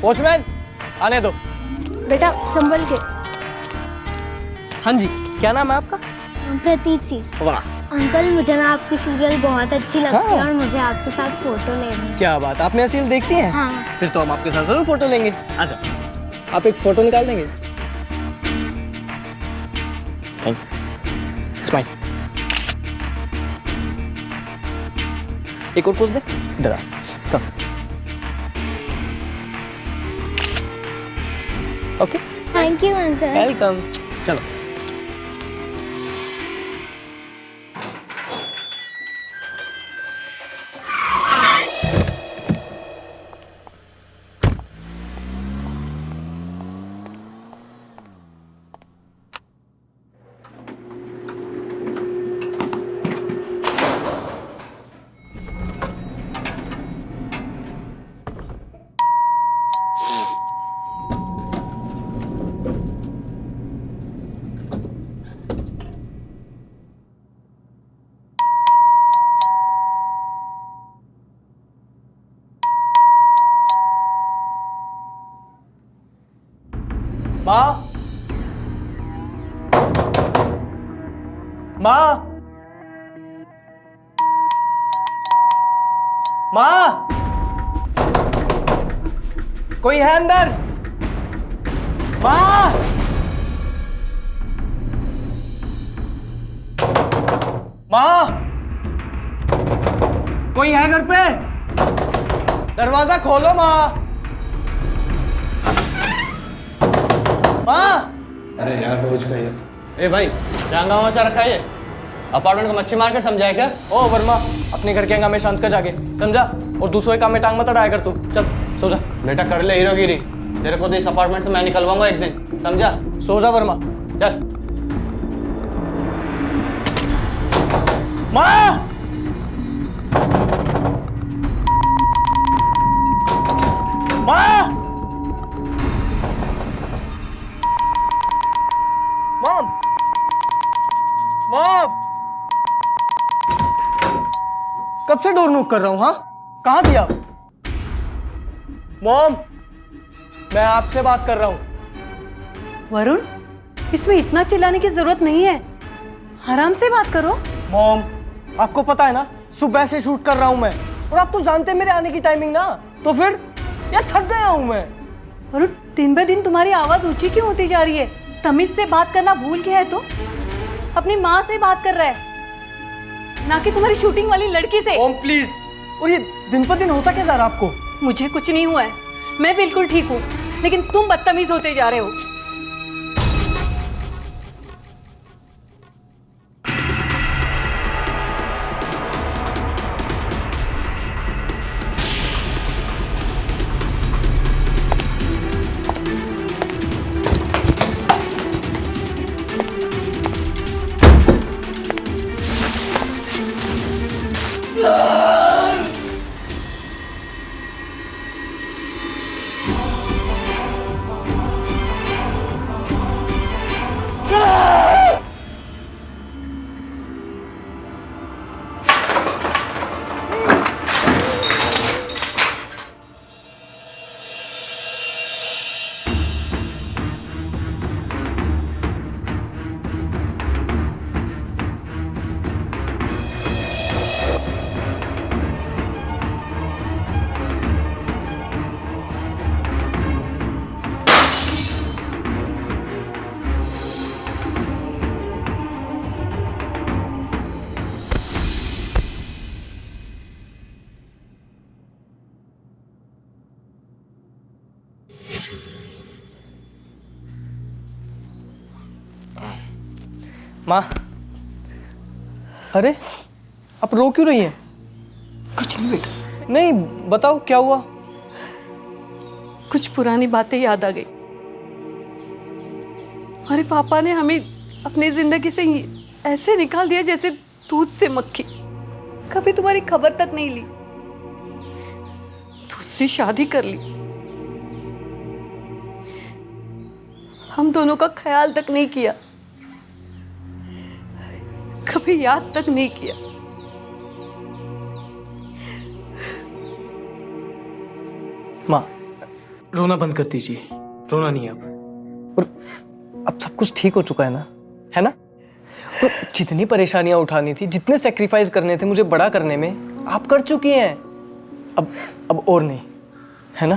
Watchman आने दो। बेटा संभल के। हाँ जी, क्या नाम है आपका? प्रतीति। वाह, अंकल मुझे ना आपकी सीरियल बहुत अच्छी लगती है हाँ। और मुझे आपके साथ फोटो लेनी है। क्या बात, आप मेरा सीरियल देखती हैं? हाँ। फिर तो हम आपके साथ जरूर फोटो लेंगे। आजा, आप एक फोटो निकाल देंगे? स्माइल। एक और पोज दे, इधर आ, come. Okay, thank you uncle. Welcome. चलो। माँ, माँ, माँ, कोई है अंदर? माँ, माँ, कोई है घर पे? दरवाजा खोलो माँ। माँ, अरे यार रोज का ये। ए भाई, क्या हंगामा मचा रखा है ये? अपार्टमेंट का मच्छी मार्केट समझा है क्या? ओ वर्मा, अपने घर के हंगामे शांत कर जाके, समझा? और दूसरों के काम में टांग मत अड़ाया कर तू। चल सो जा। बेटा कर ले हीरोगिरी, तेरे को तो इस अपार्टमेंट से मैं निकलवाऊंगा एक दिन, समझा? सो जा वर्मा, चल। माँ, माँ, मॉम, मॉम, कब से डोर नॉक कर रहा हूँ? हाँ, कहाँ थी आप? मॉम, मैं आपसे बात कर रहा हूँ। वरुण, इसमें इतना चिल्लाने की जरूरत नहीं है, आराम से बात करो। मॉम, आपको पता है ना, सुबह से शूट कर रहा हूँ मैं, और आप तो जानते हैं मेरे आने की टाइमिंग ना, तो फिर यार थक गया हूँ मैं। वरुण, दिन ब दिन तुम्हारी आवाज ऊंची क्यों होती जा रही है? तमीज से बात करना भूल गया है? तो अपनी माँ से बात कर रहा है, ना कि तुम्हारी शूटिंग वाली लड़की से। मॉम प्लीज, और ये दिन पर दिन होता क्या जा रहा है आपको? मुझे कुछ नहीं हुआ है, मैं बिल्कुल ठीक हूँ, लेकिन तुम बदतमीज होते जा रहे हो। माँ, अरे आप रो क्यों रही हैं? कुछ नहीं बेटा। नहीं, बताओ क्या हुआ? कुछ पुरानी बातें याद आ गई। हमारे पापा ने हमें अपनी जिंदगी से ऐसे निकाल दिया जैसे दूध से मक्खी। कभी तुम्हारी खबर तक नहीं ली, दूसरी शादी कर ली, हम दोनों का ख्याल तक नहीं किया, कभी याद तक नहीं किया। माँ, रोना बंद कर दीजिए, रोना नहीं अब। और अब सब कुछ ठीक हो चुका है ना? तो जितनी परेशानियां उठानी थी, जितने सेक्रीफाइस करने थे मुझे बड़ा करने में, आप कर चुकी हैं। अब और नहीं, है ना?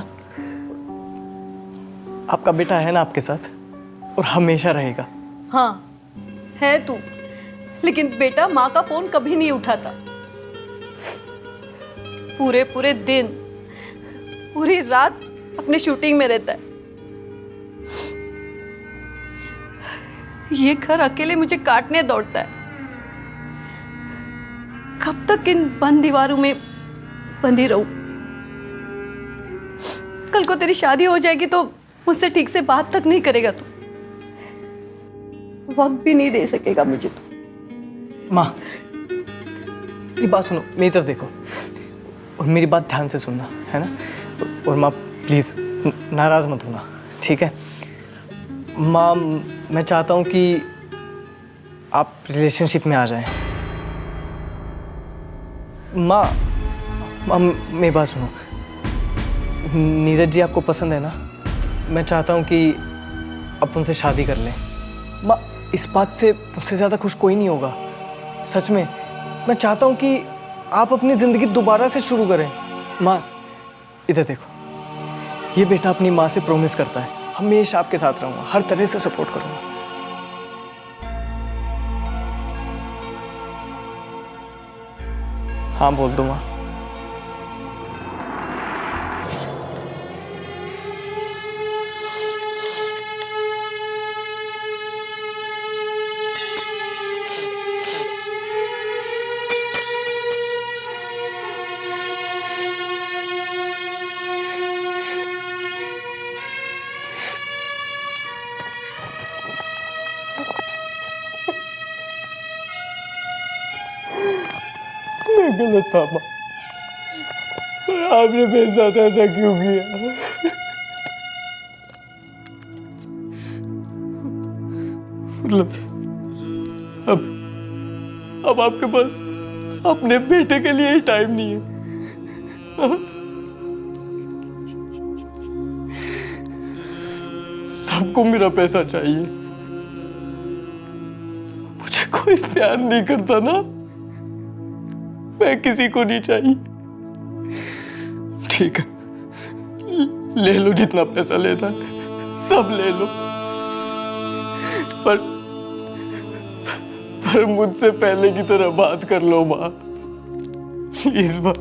आपका बेटा है ना आपके साथ, और हमेशा रहेगा। हाँ है तू, लेकिन बेटा माँ का फोन कभी नहीं उठाता। पूरे पूरे दिन, पूरी रात अपने शूटिंग में रहता है। ये घर अकेले मुझे काटने दौड़ता है। कब तक इन बंद दीवारों में बंधी रहूं? कल को तेरी शादी हो जाएगी तो मुझसे ठीक से बात तक नहीं करेगा तू, वक्त भी नहीं दे सकेगा मुझे तू। माँ, मेरी बात सुनो, मेरी तरफ देखो और मेरी बात ध्यान से सुनना, है ना? और माँ प्लीज़ नाराज़ मत होना, ठीक है? माँ, मैं चाहता हूँ कि आप रिलेशनशिप में आ जाएं। माँ, मेरी बात सुनो, नीरज जी आपको पसंद है ना? मैं चाहता हूँ कि आप उनसे शादी कर लें। माँ, इस बात से मुझसे ज़्यादा खुश कोई नहीं होगा, सच में। मैं चाहता हूँ कि आप अपनी ज़िंदगी दोबारा से शुरू करें। माँ, इधर देखो, ये बेटा अपनी माँ से प्रॉमिस करता है, हमेशा आपके साथ रहूँगा, हर तरह से सपोर्ट करूँगा। हाँ बोल दो माँ। मैं गलत था माँ, आपने मेरे साथ ऐसा क्यों किया? मतलब अब आपके पास अपने बेटे के लिए ही टाइम नहीं है। सबको मेरा पैसा चाहिए, मुझे कोई प्यार नहीं करता ना, मैं किसी को नहीं चाहिए। ठीक है, ले लो जितना पैसा लेना है, सब ले लो, पर मुझसे पहले की तरह बात कर लो माँ, प्लीज माँ।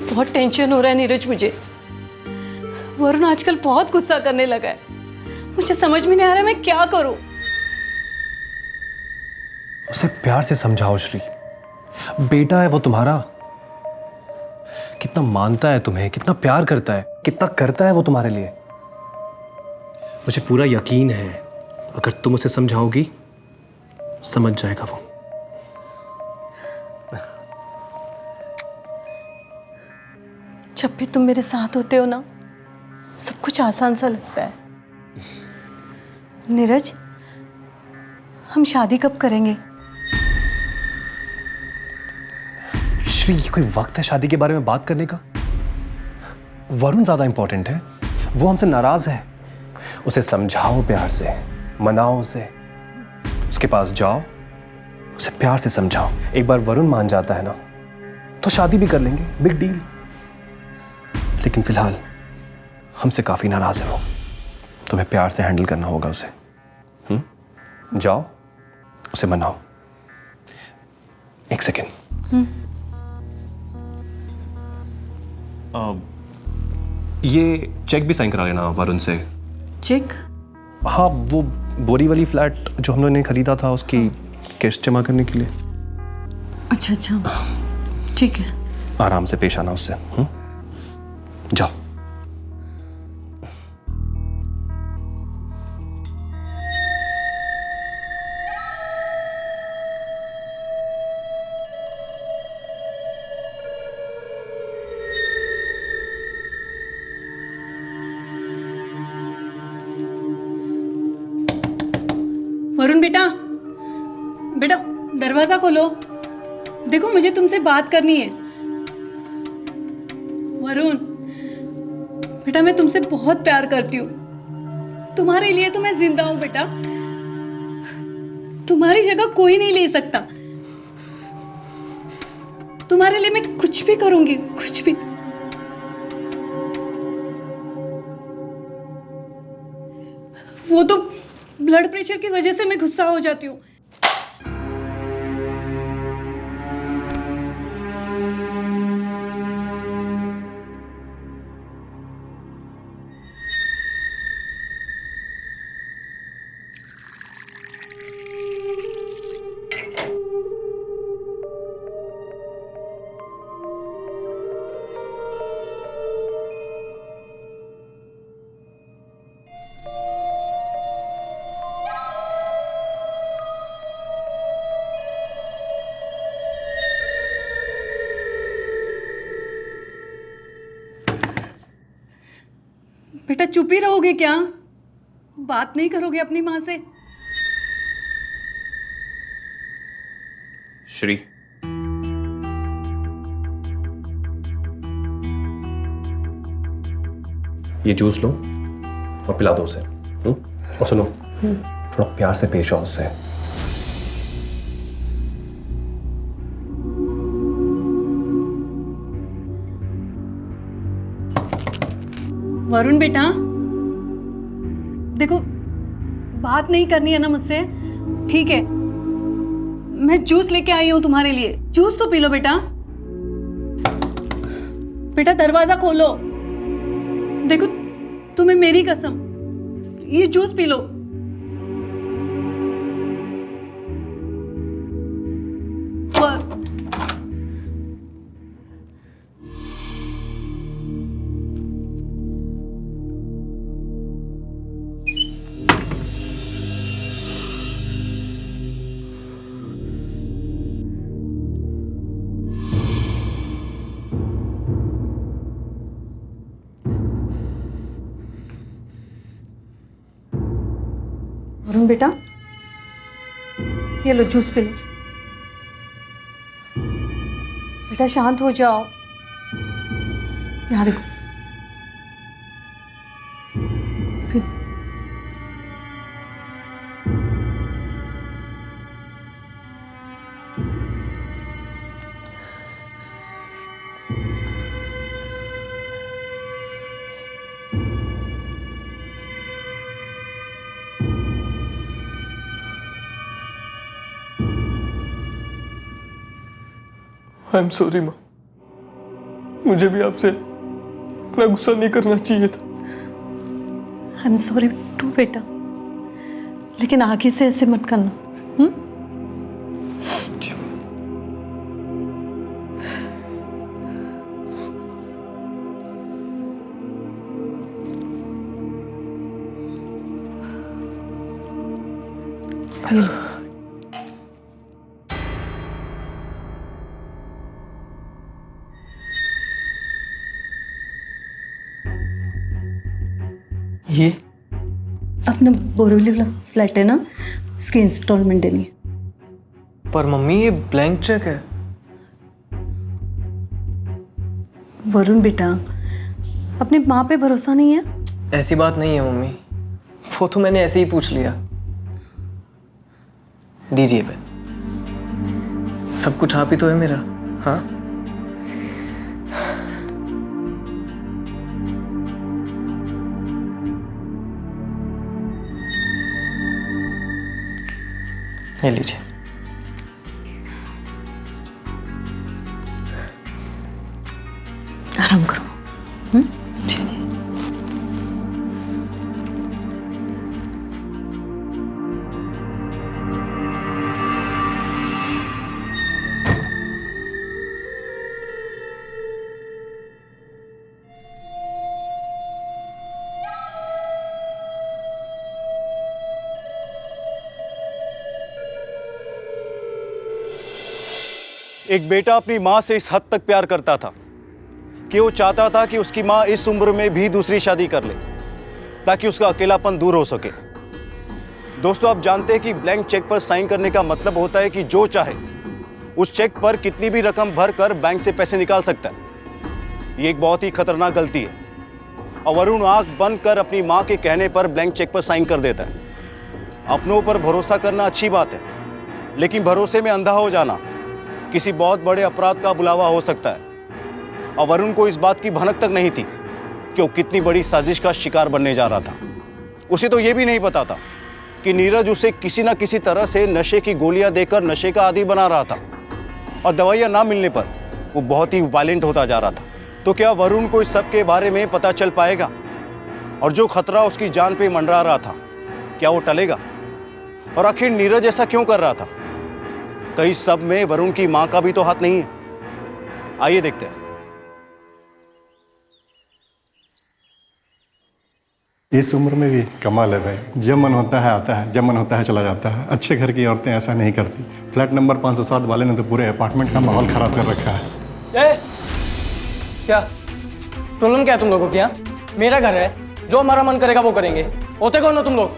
बहुत टेंशन हो रहा है नीरज मुझे। वरुण आजकल बहुत गुस्सा करने लगा है, मुझे समझ में नहीं आ रहा है मैं क्या करूं। उसे प्यार से समझाओ श्री, बेटा है वो तुम्हारा। कितना मानता है तुम्हें, कितना प्यार करता है, कितना करता है वो तुम्हारे लिए। मुझे पूरा यकीन है अगर तुम उसे समझाओगी समझ जाएगा वो। जब भी तुम मेरे साथ होते हो ना, सब कुछ आसान सा लगता है। नीरज, हम शादी कब करेंगे? श्री, ये कोई वक्त है शादी के बारे में बात करने का? वरुण ज्यादा इंपॉर्टेंट है, वो हमसे नाराज है। उसे समझाओ प्यार से, मनाओ उसे, उसके पास जाओ, उसे प्यार से समझाओ। एक बार वरुण मान जाता है ना तो शादी भी कर लेंगे, बिग डील। लेकिन फिलहाल हमसे काफी नाराज है वो, तुम्हें प्यार से हैंडल करना होगा उसे। जाओ, उसे मनाओ। एक सेकेंड। ये चेक भी साइन करा लेना वरुण से। चेक? हाँ, वो बोरी वाली फ्लैट जो हम लोगों ने खरीदा था उसकी किस्त जमा करने के लिए। अच्छा अच्छा, ठीक है। आराम से पेश आना उससे। जाओ। वरुण बेटा, बेटा दरवाजा खोलो। देखो मुझे तुमसे बात करनी है। वरुण बेटा, मैं तुमसे बहुत प्यार करती हूँ। तुम्हारे लिए तो मैं जिंदा हूँ बेटा। तुम्हारी जगह कोई नहीं ले सकता। तुम्हारे लिए मैं कुछ भी करूंगी, कुछ भी। वो तो ब्लड प्रेशर की वजह से मैं गुस्सा हो जाती हूँ। बेटा चुप ही रहोगे क्या? बात नहीं करोगे अपनी माँ से? श्री, ये जूस लो और पिला दो उसे। और सुनो, थोड़ा प्यार से पेश आओ उससे। वरुण बेटा, देखो बात नहीं करनी है ना मुझसे, ठीक है? मैं जूस लेके आई हूं तुम्हारे लिए। जूस तो पी लो बेटा। बेटा दरवाजा खोलो। देखो तुम्हें मेरी कसम, ये जूस पी लो। वरुण बेटा, ये लो जूस पी लो। बेटा शांत हो जाओ। यहाँ देखो। फिर आई एम सॉरी माँ, मुझे भी आपसे इतना गुस्सा नहीं करना चाहिए था। आई एम सॉरी टू बेटा, लेकिन आगे से ऐसे मत करना। ये अपना बोरीवली वाला फ्लैट है ना, उसकी इंस्टॉलमेंट देनी है। पर मम्मी ये ब्लैंक चेक है। वरुण बेटा, अपनी माँ पे भरोसा नहीं है? ऐसी बात नहीं है मम्मी, वो तो मैंने ऐसे ही पूछ लिया। दीजिए पे, सब कुछ आप ही तो है मेरा। हाँ ये लीजिए। आराम करो। एक बेटा अपनी माँ से इस हद तक प्यार करता था कि वो चाहता था कि उसकी माँ इस उम्र में भी दूसरी शादी कर ले ताकि उसका अकेलापन दूर हो सके। दोस्तों, आप जानते हैं कि ब्लैंक चेक पर साइन करने का मतलब होता है कि जो चाहे उस चेक पर कितनी भी रकम भर कर बैंक से पैसे निकाल सकता है। ये एक बहुत ही खतरनाक गलती है। और वरुण आंख बंद कर अपनी मां के कहने पर ब्लैंक चेक पर साइन कर देता है। अपनों पर भरोसा करना अच्छी बात है, लेकिन भरोसे में अंधा हो जाना किसी बहुत बड़े अपराध का बुलावा हो सकता है। और वरुण को इस बात की भनक तक नहीं थी कि वो कितनी बड़ी साजिश का शिकार बनने जा रहा था। उसे तो ये भी नहीं पता था कि नीरज उसे किसी न किसी तरह से नशे की गोलियां देकर नशे का आदी बना रहा था, और दवाइयां ना मिलने पर वो बहुत ही वायलेंट होता जा रहा था। तो क्या वरुण को इस सब के बारे में पता चल पाएगा? और जो खतरा उसकी जान पे मंडरा रहा था, क्या वो टलेगा? और आखिर नीरज ऐसा क्यों कर रहा था? कहीं सब में वरुण की मां का भी तो हाथ नहीं है। आइए देखते हैं। इस उम्र में भी कमाल है भाई। जब मन होता है आता है, जब मन होता है चला जाता है। अच्छे घर की औरतें ऐसा नहीं करती। फ्लैट नंबर 507 वाले ने तो पूरे अपार्टमेंट का माहौल खराब कर रखा है। क्या प्रॉब्लम क्या है तुम लोगों की? यहाँ मेरा घर है, जो हमारा मन करेगा वो करेंगे। होते कौन हो तुम लोग?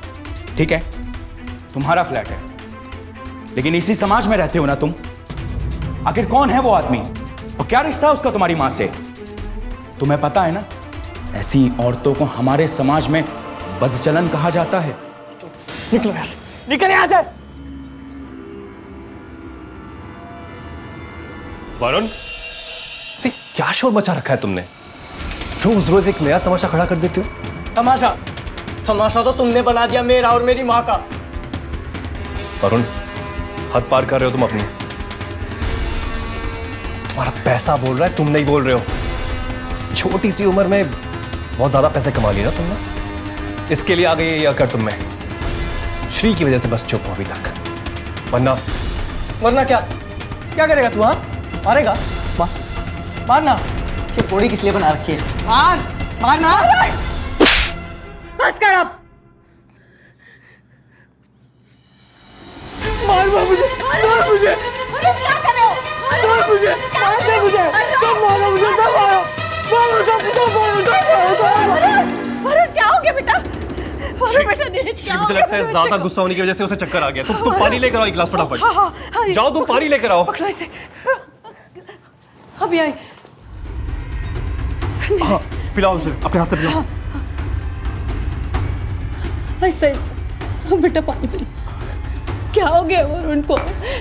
ठीक है, तुम्हारा फ्लैट है, लेकिन इसी समाज में रहते हो ना तुम। आखिर कौन है वो आदमी और क्या रिश्ता है उसका तुम्हारी मां से? तुम्हें पता है ना, ऐसी औरतों को हमारे समाज में बदचलन कहा जाता है। निकलो यहाँ से, निकल यहाँ से। वरुण, क्या शोर मचा रखा है तुमने? रोज रोज एक नया तमाशा खड़ा कर देते हो। तमाशा तो तुमने बना दिया, मेरा और मेरी माँ का। वरुण, हद पार कर रहे हो तुम अपनी। तुम्हारा पैसा बोल रहा है, तुम नहीं बोल रहे हो। छोटी सी उम्र में बहुत ज्यादा पैसे कमा लिए ना तुमने, इसके लिए आ गई ये अकड़ तुम में। श्री की वजह से बस चुप हो अभी तक, वरना क्या करेगा तू? हाँ, मारेगा? मारना। ये बॉडी किस लिए बना रखी है? मारना। बस कर अब। मार मुझे। अरे क्या कर रहे हो? मार मुझे। सब मारो मुझे, सब मारो। अरे क्या हो गया बेटा? अरे बेटा नीरज, क्या हो मुझे गया? लगता है ज्यादा गुस्सा होने की वजह से उसे चक्कर आ गया। तुम पानी लेकर आओ एक गिलास फटाफट। हाँ, जाओ तुम पानी लेकर आओ। पकड़ो इसे। अभी आई। हाँ, पिलाओ उसे, अपने हाथ से पिलाओ। ऐसा बेटा पानी पी लो। क्या हो गया वरुण को?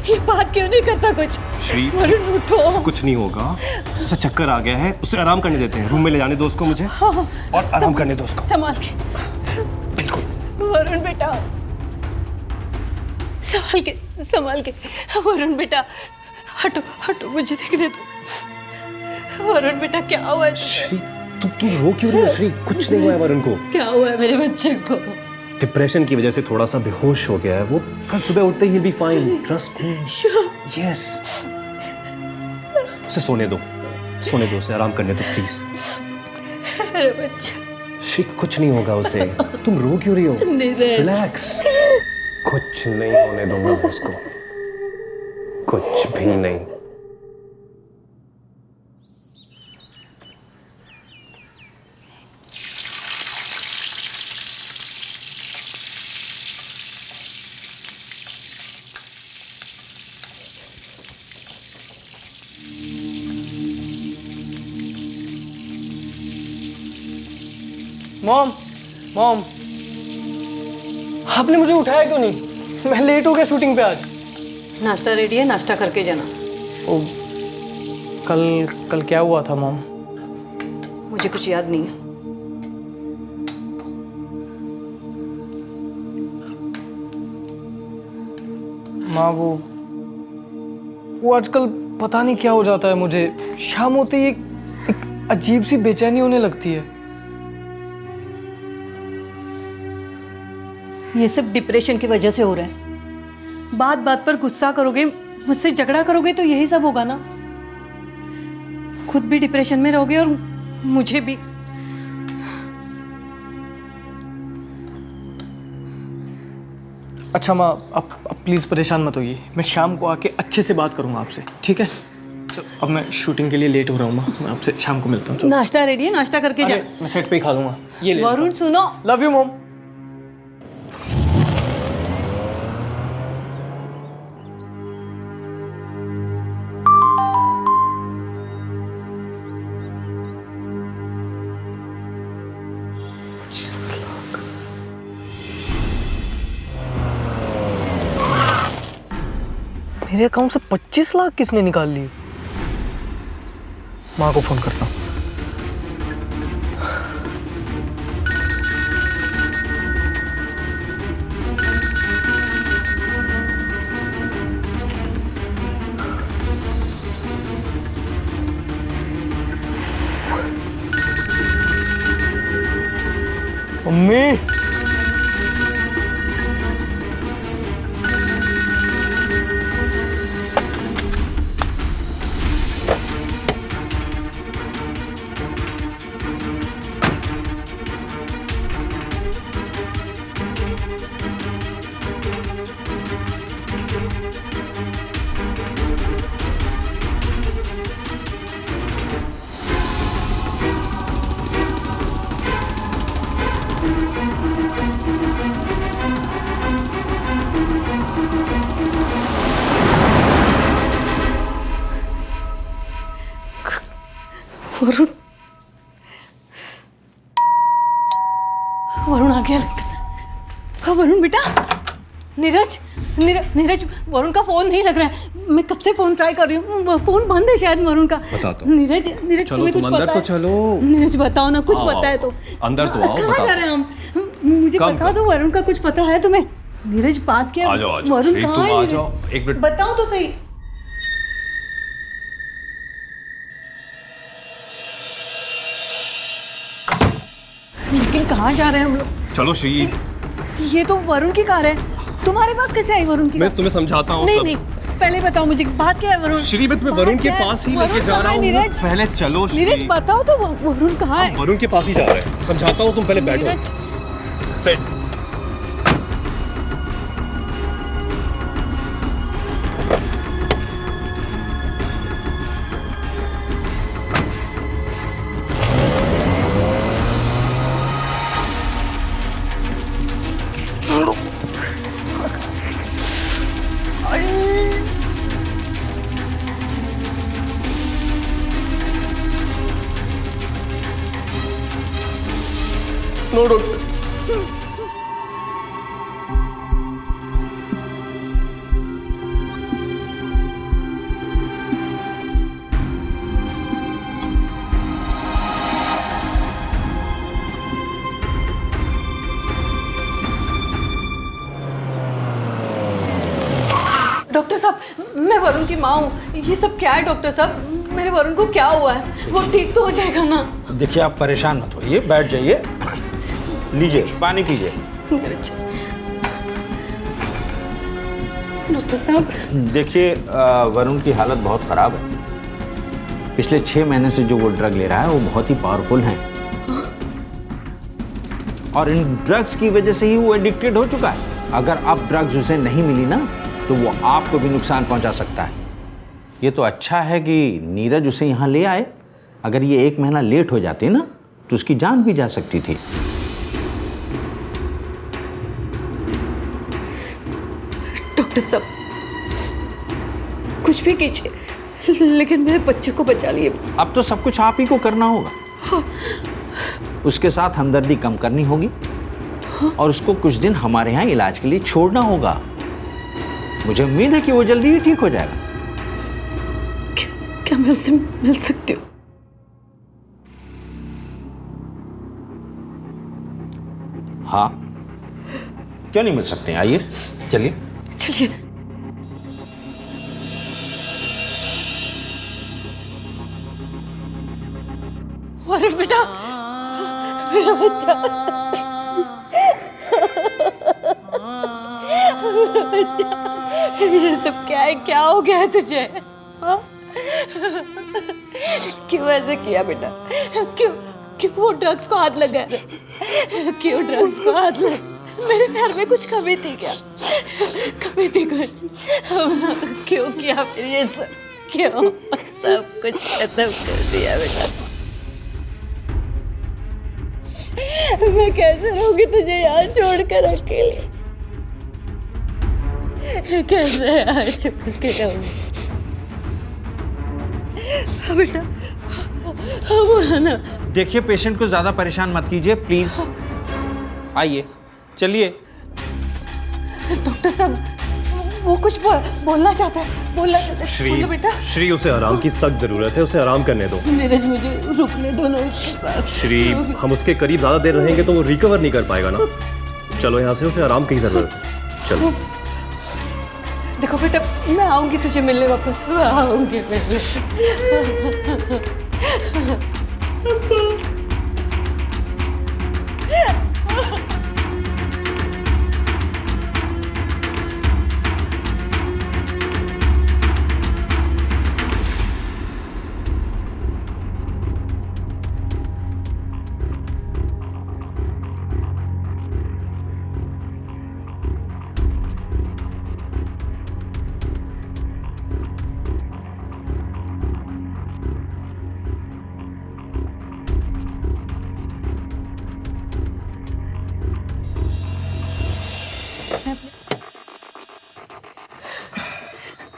ये बात क्यों नहीं करता कुछ? श्री, वरुण उठो। कुछ नहीं होगा, उसे चक्कर आ गया है, उसे आराम करने देते हैं। रूम में ले जाने दो उसको मुझे। और आराम करने दो उसको। संभाल के। बिल्कुल। वरुण बेटा, संभाल के। वरुण बेटा, हटो मुझे देखने दो। वरुण बेटा, क्या हुआ है? श्री, तुम रो क्यों रही हो? श्री, कुछ नहीं हुआ है वरुण को। क्या हुआ है मेरे बच्चे को? डिप्रेशन की वजह से थोड़ा सा बेहोश हो गया है वो। कल सुबह उठते ही he'll be fine, trust me। Yes। उसे सोने दो उसे आराम करने दो प्लीज। अरे बच्चा। श्री, कुछ नहीं होगा उसे। तुम रो क्यों रही हो? रिलैक्स। कुछ नहीं होने दूंगा मैं उसको, कुछ भी नहीं। मॉम, आपने मुझे उठाया क्यों नहीं? मैं लेट हो गया शूटिंग पे आज। नाश्ता रेडी है, नाश्ता करके जाना। ओ, कल क्या हुआ था मॉम? मुझे कुछ याद नहीं है। माँ, वो आजकल पता नहीं क्या हो जाता है मुझे। शाम होते ही एक अजीब सी बेचैनी होने लगती है। ये सब डिप्रेशन की वजह से हो रहा है। बात बात पर गुस्सा करोगे, मुझसे झगड़ा करोगे तो यही सब होगा ना। खुद भी डिप्रेशन में रहोगे और मुझे भी। अच्छा माँ, अब प्लीज़ परेशान मत होइए। मैं शाम को आके अच्छे से बात करूँगा आपसे, ठीक है? अब मैं शूटिंग के लिए लेट हो रहा हूँ माँ, मैं आपसे शाम को मिलता हूँ। नाश्ता रेडी है, नाश्ता करके जा। मैं सेट पे ही खा लूँगा। ये ले वरुण सुनो। Love you mom. मेरे अकाउंट से 25 लाख किसने निकाल लिए? माँ को फोन करता हूँ। मम्मी, वरुण वरुण आ गया लगता है। हाँ, वरुण बेटा। नीरज नीरज वरुण का फोन नहीं लग रहा है। मैं कब से फोन ट्राई कर रही हूँ, फोन बंद है शायद वरुण का। बताता हूँ। नीरज तुम्हें कुछ पता है? चलो नीरज बताओ ना, कुछ पता है तो। अंदर तो आओ। कहाँ जा रहे हैं हम? मुझे बता दो, वरुण का कुछ पता है तुम्हें? नीरज बात क्या? आ जाओ, आ जाओ। वरुण श्री, कहाँ तुम है? आ नीरज? जाओ, एक मिनट। बताओ तो सही। लेकिन कहाँ जा रहे हैं हम लोग? चलो श्री, ये तो वरुण की कार है। तुम्हारे पास कैसे आई वरुण की मैं कार? तुम्हें समझाता हूँ। नहीं सब। नहीं, पहले बताओ मुझे बात क्या है वरुण? श्री, मैं तुम्हें बात वरुण के क्या है? पास ही वरुण लेके जा कहाँ रहा है, हूँ। नीरज? पहले चलो श्री। नीरज बताओ तो वरुण कहाँ है? वरुण के पास ही जा रहे हैं। समझाता हूँ, तुम पहले बैठो। Neeraj, set. No doctor. Doctor साहब, मैं वरुण की माँ हूँ। ये सब क्या है डॉक्टर साहब? मेरे वरुण को क्या हुआ है? वो ठीक तो हो जाएगा ना? देखिए, आप परेशान मत होइए, बैठ जाइए, लीजिए पानी पीजिए। डॉक्टर साहब, देखिए, वरुण की हालत बहुत ख़राब है। पिछले 6 महीने से जो वो ड्रग ले रहा है वो बहुत ही पावरफुल हैं, और इन ड्रग्स की वजह से ही वो एडिक्टेड हो चुका है। अगर अब ड्रग्स उसे नहीं मिली ना तो वो आपको भी नुकसान पहुंचा सकता है। ये तो अच्छा है कि नीरज उसे यहाँ ले आए। अगर ये 1 महीना लेट हो जाते ना तो उसकी जान भी जा सकती थी। डॉक्टर साहब, कुछ भी कीजिए, लेकिन मेरे बच्चे को बचा लिए। अब तो सब कुछ आप ही को करना होगा। उसके साथ हमदर्दी कम करनी होगी, और उसको कुछ दिन हमारे यहाँ इलाज के लिए छोड़ना होगा। मुझे उम्मीद है कि वो जल्दी ही ठीक हो जाएगा। क्या मैं उससे मिल सकती हूँ? हाँ, क्यों नहीं मिल सकते हैं? आइए, चलिए। चलिए। वरुण बेटा, मेरा बच्चा, ये सब क्या है? क्या हो गया है तुझे? हाँ? क्यों ऐसे किया बेटा? क्यों क्यों वो ड्रग्स को हाथ लगा? क्यों ड्रग्स को हाथ लगा? मेरे घर में कुछ कमी थी क्या? कमी थी कुछ? क्यों किया फिर ये सब? क्यों सब कुछ खत्म कर दिया बेटा? मैं कैसे रहूंगी तुझे यहाँ छोड़कर अकेले? कैसे यहाँ छोड़ के रहूंगी? बेटा, बोला ना। देखिए, पेशेंट को ज्यादा परेशान मत कीजिए प्लीज। आइए, चलिए। डॉक्टर साहब, वो कुछ बोलना चाहता है, बोलना चाहता है। बोलो बेटा। श्री, उसे आराम की सख्त जरूरत है, उसे आराम करने दो। नीरज मुझे रुकने दो ना उसके साथ। श्री, हम उसके करीब ज्यादा देर रहेंगे तो वो रिकवर नहीं कर पाएगा ना। चलो यहाँ से, उसे आराम की जरूरत है। चलो। देखो बेटा, मैं आऊंगी तुझे मिलने वापस, मैं आऊंगी मिलने।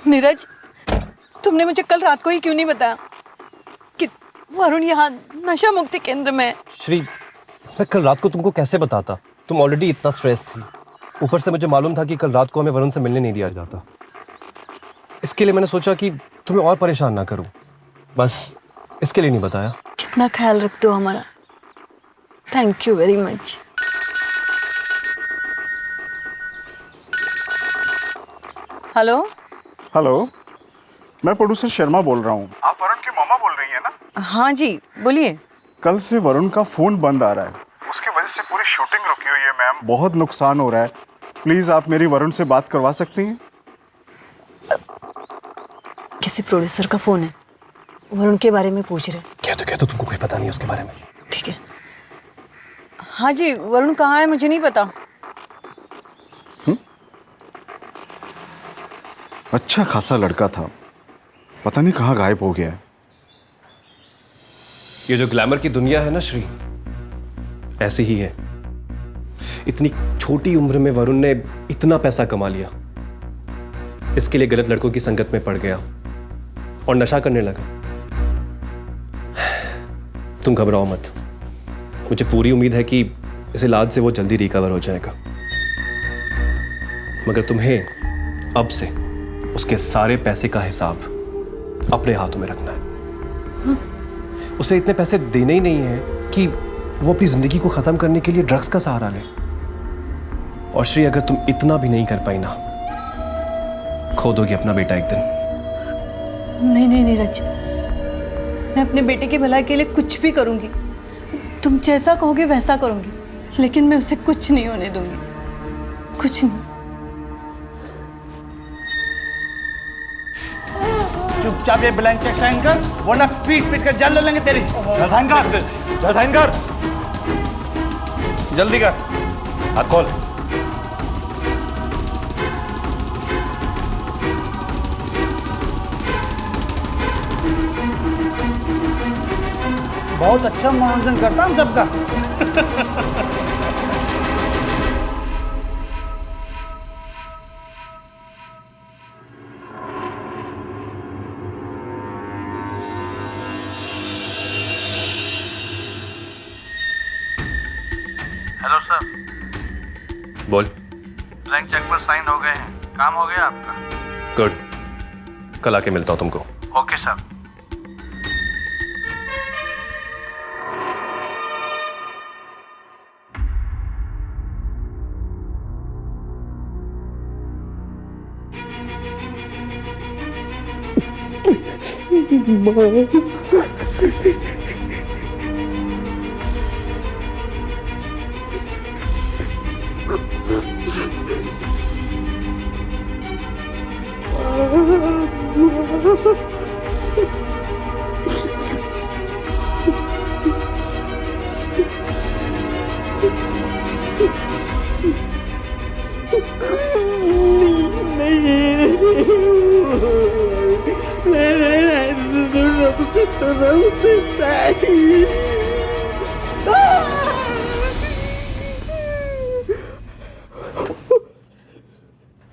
नीरज, तुमने मुझे कल रात को ही क्यों नहीं बताया कि वरुण यहाँ नशा मुक्ति केंद्र में है? श्री, मैं कल रात को तुमको कैसे बताता? तुम ऑलरेडी इतना स्ट्रेस थी, ऊपर से मुझे मालूम था कि कल रात को हमें वरुण से मिलने नहीं दिया जाता। इसके लिए मैंने सोचा कि तुम्हें और परेशान ना करूं, बस इसके लिए नहीं बताया। कितना ख्याल रखते हो हमारा, thank you very much. Hello hello, मैं प्रोड्यूसर शर्मा बोल रहा हूँ। आप वरुण की मामा बोल रही हैं ना? हाँ जी, बोलिए। कल से वरुण का फोन बंद आ रहा है, उसकी वजह से पूरी शूटिंग रुकी हुई है मैम। बहुत नुकसान हो रहा है, प्लीज आप मेरी वरुण से बात करवा सकती हैं? किसी प्रोड्यूसर का फोन है, वरुण के बारे में पूछ रहे। क्या तो तुमको कुछ पता नहीं उसके बारे में? ठीक है। हाँ जी, वरुण कहाँ है मुझे नहीं पता। अच्छा खासा लड़का था, पता नहीं कहाँ गायब हो गया है। ये जो ग्लैमर की दुनिया है ना श्री, ऐसी ही है। इतनी छोटी उम्र में वरुण ने इतना पैसा कमा लिया, इसके लिए गलत लड़कों की संगत में पड़ गया और नशा करने लगा। तुम घबराओ मत, मुझे पूरी उम्मीद है कि इस इलाज से वो जल्दी रिकवर हो जाएगा। मगर तुम्हें अब से उसके सारे पैसे का हिसाब अपने हाथों में रखना है। उसे इतने पैसे देने ही नहीं है कि वो अपनी जिंदगी को खत्म करने के लिए ड्रग्स का सहारा ले। और श्री, अगर तुम इतना भी नहीं कर पाई ना, खो दोगी अपना बेटा एक दिन। नहीं नहीं नीरज, मैं अपने बेटे की भलाई के लिए कुछ भी करूंगी। तुम जैसा कहोगे वैसा करूंगी, लेकिन मैं उसे कुछ नहीं होने दूंगी, कुछ नहीं। चुपचाप ये ब्लैंक चेक साइन कर, वरना पीट पीट कर जान ले लेंगे तेरी। चल साइन कर, चल साइन कर, जल्दी कर, हाथ खोल। बहुत अच्छा मनोरंजन करता हूँ सबका। हेलो सर, बोल। ब्लैंक चेक पर साइन हो गए हैं, काम हो गया आपका। गुड, कल आके मिलता हूं तुमको। Okay sir.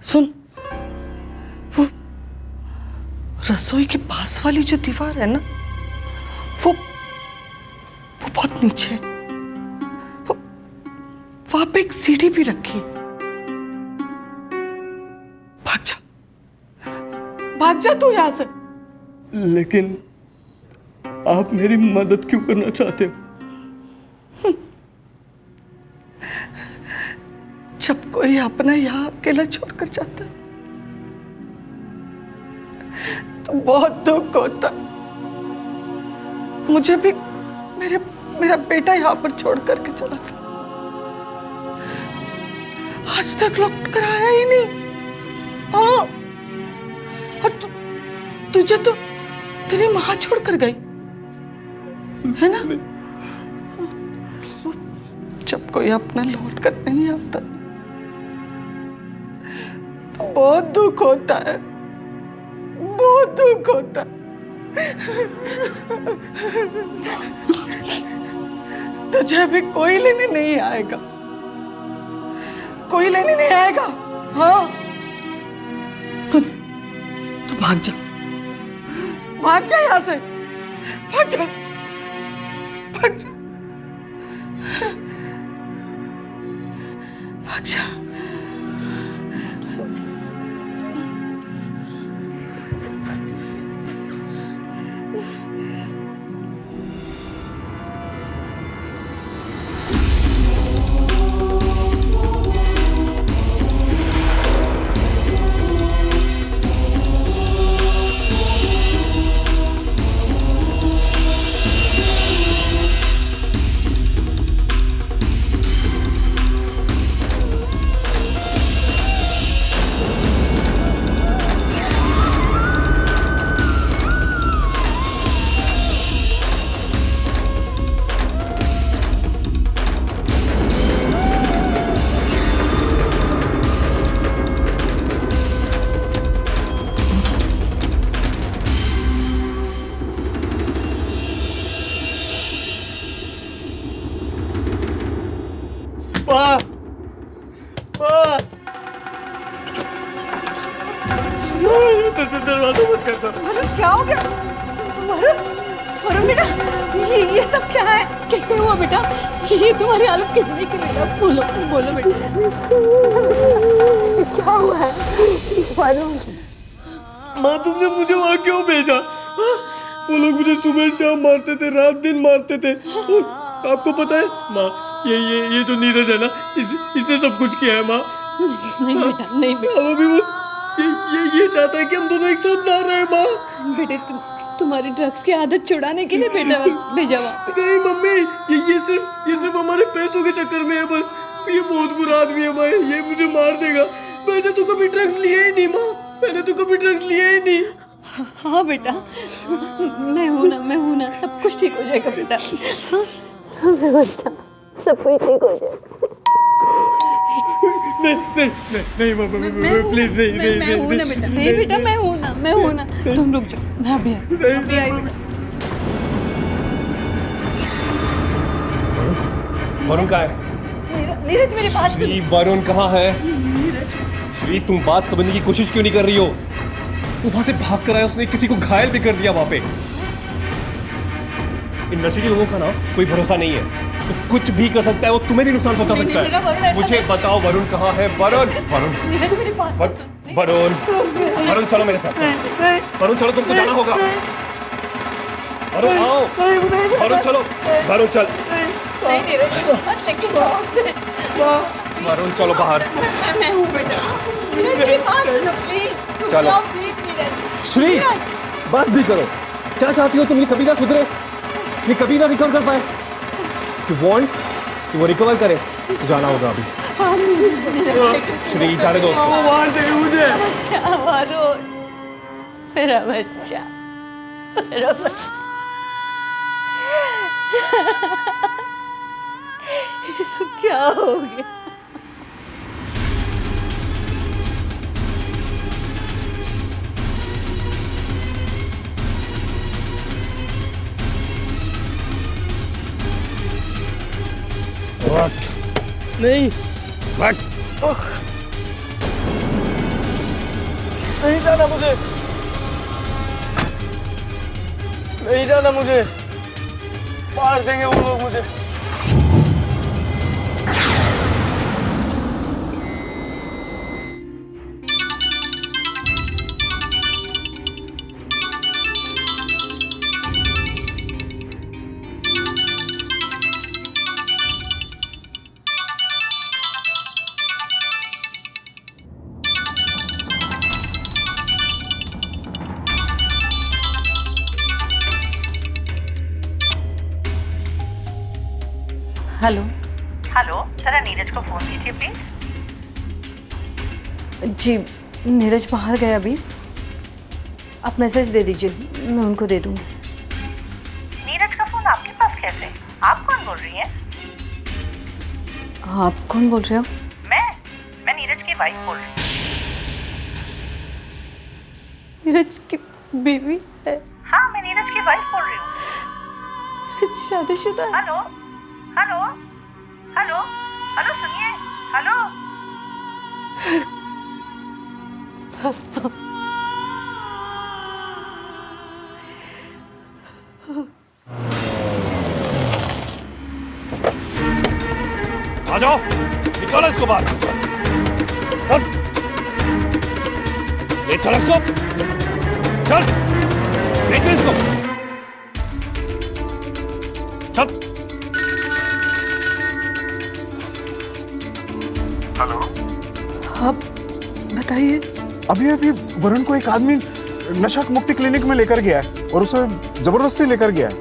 सुन, वो रसोई के पास वाली जो दीवार है ना, वो बहुत नीचे है। वहां पे एक सीढ़ी भी रखी है। भाग जा। भाग जा तू यहाँ से। लेकिन आप मेरी मदद क्यों करना चाहते हो? जब कोई अपना यहाँ अकेला छोड़कर जाता है तो बहुत दुख होता है। मुझे भी मेरा बेटा यहाँ पर छोड़ करके चला गया, आज तक लौट कर आया ही नहीं। हाँ, और तुझे तो तेरी माँ छोड़ कर गई है ना। जब कोई अपना लौट कर नहीं आता तो बहुत दुख होता है, बहुत दुख होता है। तुझे भी कोई लेने नहीं आएगा, कोई लेने नहीं आएगा। हाँ सुन, तू भाग जा, भाग जा यहाँ से, भाग जा, भाग जा, भाग जा। दरवाजा बंद कर दो। वरुण क्या हो गया? वरुण, वरुण बेटा, ये सब क्या है? कैसे हुआ बेटा? ये तुम्हारी हालत किसने की बेटा? बोलो बोलो बेटा, क्या हुआ है? वरुण, माँ तुमने मुझे वहाँ क्यों भेजा? वो लोग मुझे सुबह शाम मारते थे, रात दिन मारते थे। और आपको पता है माँ, ये जो नीरज है ना, इसने सब कुछ किया है माँ। नहीं बेटा, नहीं बेटा। अब अभी वो ये चाहता है कि हम दोनों एक साथ ना रहे माँ। बेटे तुम्हारी ड्रग्स की आदत छुड़ाने के लिए बेटा भेजा वहाँ। नहीं मम्मी, ये सिर्फ हमारे पैसों के चक्कर में है बस। ये बहुत बुरा आदमी है माँ, ये मुझे मार देगा। मैंने तो कभी ड्रग्स लिए ही नहीं माँ, मैंने तो कभी ड्रग्स लिए ही नहीं। हाँ बेटा, मैं हूँ ना, सब कुछ ठीक हो जाएगा बेटा। सब कुछ ठीक हो जाएगा। नहीं मम्मी, प्लीज नहीं। मैं हूँ ना बेटा, नहीं बेटा, मैं हूँ ना। तुम रुक जाओ, मैं अभी आई बेटा। वरुण कहाँ है? नीरज मेरे पास। श्री, वरुण कहाँ है? श्री, तुम बात समझने की कोशिश क्यों नहीं कर रही हो? वहां से भाग कर आया, उसने किसी को घायल भी कर दिया वहां पे। इन नशीली लोगों का ना कोई भरोसा नहीं है, तो कुछ भी कर सकता है, वो तुम्हें भी नुकसान पहुंचा सकता है। मुझे बताओ वरुण कहाँ है? वरुण, नीरज मेरे पास। वरुण चलो मेरे साथ। वरुण चलो, तुमको जाना होगा। वरुण आओ, वरुण चलो, वरुण चल। नहीं नीरज, मत लेके जाओ उसे। वरुण चलो बाहर। मैं हूँ बेटा, नीरज मेरे पास। प्लीज चलो। प्लीज नीरज। श्री, बस भी करो। क्या चाहती हो तुम? ये कभी ना सुधरे, ये कभी ना रिकवर कर पाए। You want कि वो रिकवर करे? जाना होगा अभी। श्री, जाने दो उसको। वो मार देगी मुझे। अच्छा वरुण, मेरा बच्चा, मेरा बच्चा। ये सब क्या हो गया? नहीं, नहीं जाना मुझे, नहीं जाना मुझे। मार देंगे वो लोग मुझे। हेलो हेलो, जरा नीरज को फोन कीजिए प्लीज। जी, नीरज बाहर गए अभी। आप मैसेज दे दीजिए, मैं उनको दे दूँगी। नीरज का फोन आपके पास कैसे? आप कौन बोल रही हैं? आप कौन बोल रहे हो? मैं नीरज की वाइफ बोल रही हूँ। नीरज की बीवी है? हाँ, मैं नीरज की वाइफ बोल रही हूँ। शादीशुदा है? हेलो हेलो हेलो हेलो, सुनिए। हेलो। आ जाओ, निकालो इसको बाहर। चल, ले चल इसको, चल, ले चल इसको, चल। हेलो, आप बताइए। अभी वरुण को एक आदमी नशा मुक्ति क्लिनिक में लेकर गया है और उसे जबरदस्ती लेकर गया है।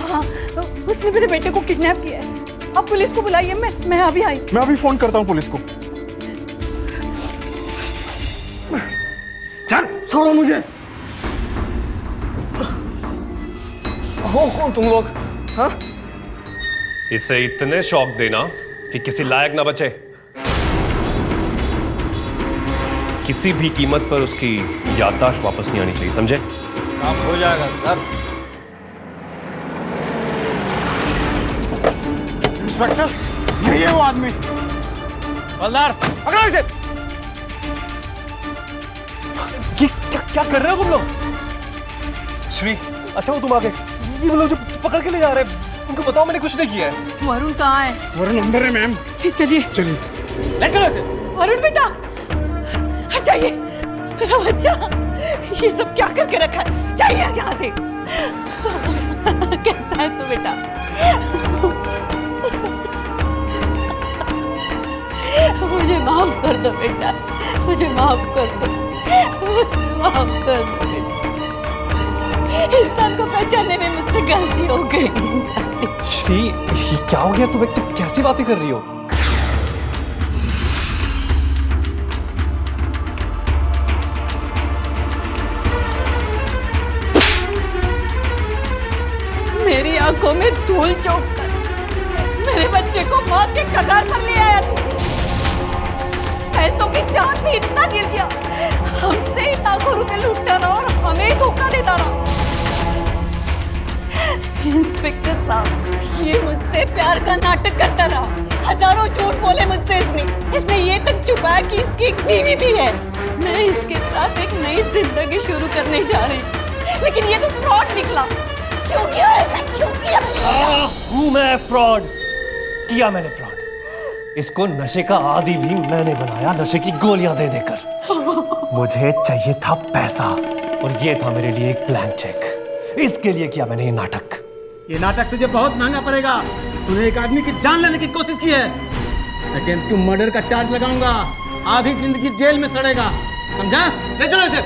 हाँ, उसने मेरे बेटे को किडनैप किया है। आप पुलिस को बुलाइए, मैं अभी आई। मैं अभी फोन करता हूँ पुलिस को। चल, छोड़ो मुझे। हो कौन तुम लोग? हाँ? इसे इतने शौक देना कि किसी लायक ना बचे। किसी भी कीमत पर उसकी याददाश्त वापस नहीं आनी चाहिए, समझे? काम हो जाएगा सर। इंस्पेक्टर, यही है वो आदमी। हवलदार, पकड़ो इसे। क्या कर रहे हो तुम लोग? श्री, अच्छा वो तुम आगे। ये वो लोग जो पकड़ के ले जा रहे हैं, उनको बताओ मैंने कुछ नहीं किया है। वरुण कहाँ है? वरुण अंदर है मैम। चलिए। चलिए। ले चलो इसे। वरुण बेटा, हट जाइए। मेरा बच्चा, ये सब क्या करके रखा है? जाइए यहाँ से। कैसा है तू बेटा? मुझे माफ कर दो बेटा, मुझे माफ कर दो, मुझे माफ कर दो बेटा। इंसान को पहचानने में मुझसे गलती हो गई। श्री, ये क्या हो गया तुम्हें? तुम कैसी बातें कर रही हो? मेरी आंखों में धूल झोंक कर मेरे बच्चे को मौत के कगार पर ले आया तू। पैसों की चाहत में इतना गिर गया, हमसे ही लाखों रुपए लूटता रहा और हमें ही धोखा देता रहा। इंस्पेक्टर साहब, ये मुझसे प्यार का नाटक करता रहा। हजारों झूठ बोले मुझसे इसने ये तक छुपाया कि इसकी एक बीवी भी है। मैं इसके साथ एक नई जिंदगी शुरू करने जा रही हूँ, लेकिन ये तो फ्रॉड निकला। क्यों किया ऐसा? क्यों किया? हूँ मैं फ्रॉड? किया मैंने फ्रॉड। इसको नशे का आदी भी मैंने बनाया, नशे की गोलियां दे देकर। मुझे चाहिए था पैसा और ये था मेरे लिए एक ब्लैंक चेक। इसके लिए किया मैंने ये नाटक। ये नाटक तुझे बहुत महंगा पड़ेगा। तूने एक आदमी की जान लेने की कोशिश की है। अटेम्प्ट टू मर्डर का चार्ज लगाऊंगा, आधी जिंदगी जेल में सड़ेगा, समझा? ले चलो इसे,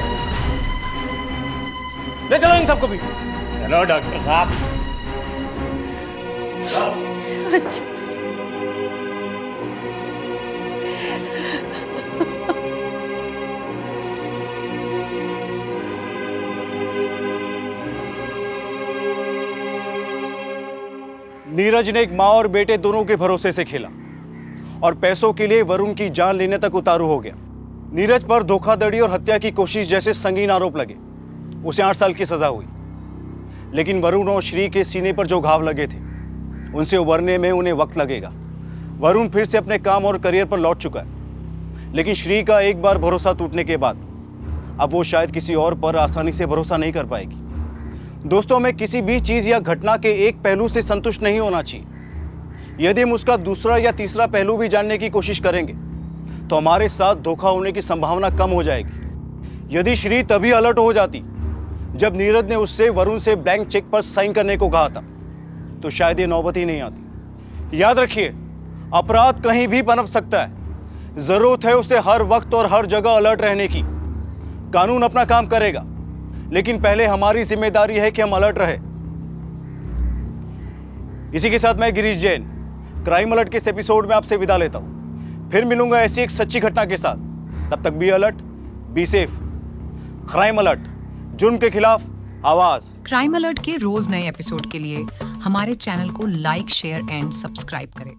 ले चलो इन सबको भी। हेलो डॉक्टर साहब। अच्छा, नीरज ने एक माँ और बेटे दोनों के भरोसे से खेला और पैसों के लिए वरुण की जान लेने तक उतारू हो गया। नीरज पर धोखाधड़ी और हत्या की कोशिश जैसे संगीन आरोप लगे। उसे 8 साल की सजा हुई, लेकिन वरुण और श्री के सीने पर जो घाव लगे थे उनसे उबरने में उन्हें वक्त लगेगा। वरुण फिर से अपने काम और करियर पर लौट चुका है, लेकिन श्री का एक बार भरोसा टूटने के बाद अब वो शायद किसी और पर आसानी से भरोसा नहीं कर पाएगी। दोस्तों, हमें किसी भी चीज या घटना के एक पहलू से संतुष्ट नहीं होना चाहिए। यदि हम उसका दूसरा या तीसरा पहलू भी जानने की कोशिश करेंगे तो हमारे साथ धोखा होने की संभावना कम हो जाएगी। यदि श्री तभी अलर्ट हो जाती जब नीरज ने उससे वरुण से ब्लैंक चेक पर साइन करने को कहा था, तो शायद ये नौबत ही नहीं आती। याद रखिए, अपराध कहीं भी पनप सकता है। जरूरत है उसे हर वक्त और हर जगह अलर्ट रहने की। कानून अपना काम करेगा, लेकिन पहले हमारी जिम्मेदारी है कि हम अलर्ट रहे। इसी के साथ मैं गिरीश जैन क्राइम अलर्ट के इस एपिसोड में आपसे विदा लेता हूं। फिर मिलूंगा ऐसी एक सच्ची घटना के साथ। तब तक be alert, be safe. Crime alert, जुर्म के खिलाफ आवाज। क्राइम अलर्ट के रोज नए एपिसोड के लिए हमारे चैनल को लाइक, शेयर एंड सब्सक्राइब करें।